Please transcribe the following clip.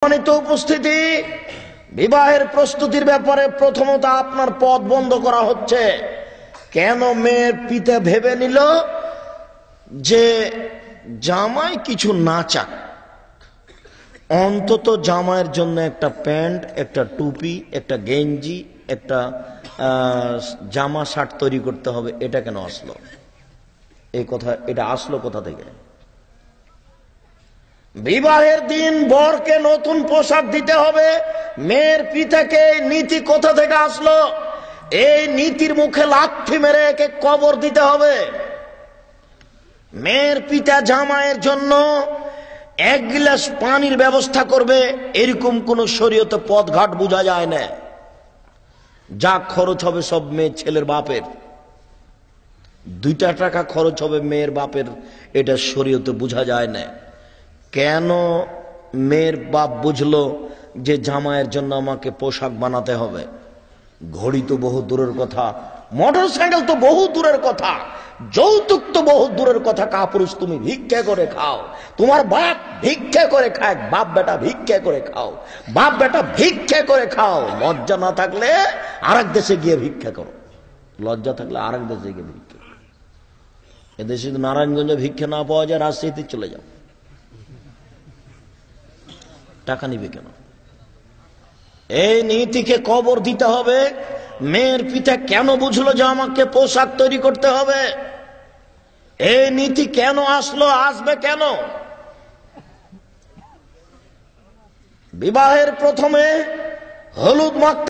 সম্মানিত উপস্থিতি, বিবাহের প্রস্তুতির ব্যাপারে প্রথমত আপনার পথ বন্ধ করা হচ্ছে। কেন মেয়ের পিতা ভেবে নিল যে জামাই কিছু না চাক, অন্তত জামাইয়ের জন্য একটা প্যান্ট, একটা টুপি, একটা গেঞ্জি, একটা জামা শার্ট তৈরি করতে হবে। এটা কেন আসলো? এই কথা এটা আসলো কোথা থেকে? বিবাহের দিন বরকে নতুন পোশাক দিতে হবে, মেয়ের পিতাকে নীতি কোথা থেকে আসলো? এই নীতির মুখে লাথি মেরে একে কবর দিতে হবে। মেয়ের পিতা জামাইয়ের জন্য এক গ্লাস পানির ব্যবস্থা করবে, এরকম কোন শরীয়তে পথঘাট বোঝা যায় না। যা খরচ হবে সব মেয়ে ছেলের বাপের, 2 টাকা খরচ হবে মেয়ের বাপের, এটা শরীয়তে বোঝা যায় না। কেন মেয়ের বাপ বুঝলো যে জামাইয়ের জন্য আমাকে পোশাক বানাতে হবে? ঘড়ি তো বহু দূরের কথা, মোটর সাইকেল তো বহু দূরের কথা, যৌতুক তো বহু দূরের কথা। কাপুরুষ তুমি ভিক্ষা করে খাও, তোমার বাপ ভিক্ষা করে খায়, বাপ বেটা ভিক্ষা করে খাও, বাপ বেটা ভিক্ষা করে খাও। লজ্জা না থাকলে আরেক দেশে গিয়ে ভিক্ষা করো, লজ্জা থাকলে আরেক দেশে গিয়ে ভিক্ষা। এদেশে নারায়ণগঞ্জে ভিক্ষা না পাওয়া যায়, রাজশাহীতে চলে যাও, টাকা নিবে কেন? এই নীতিকে কবর দিতে হবে। মেয়ের পিতা কেন বুঝলো যে আমাকে পোশাক তৈরি করতে হবে? এই নীতি কেন আসলো, আসবে কেন? বিবাহের প্রথমে হলুদ মাখতে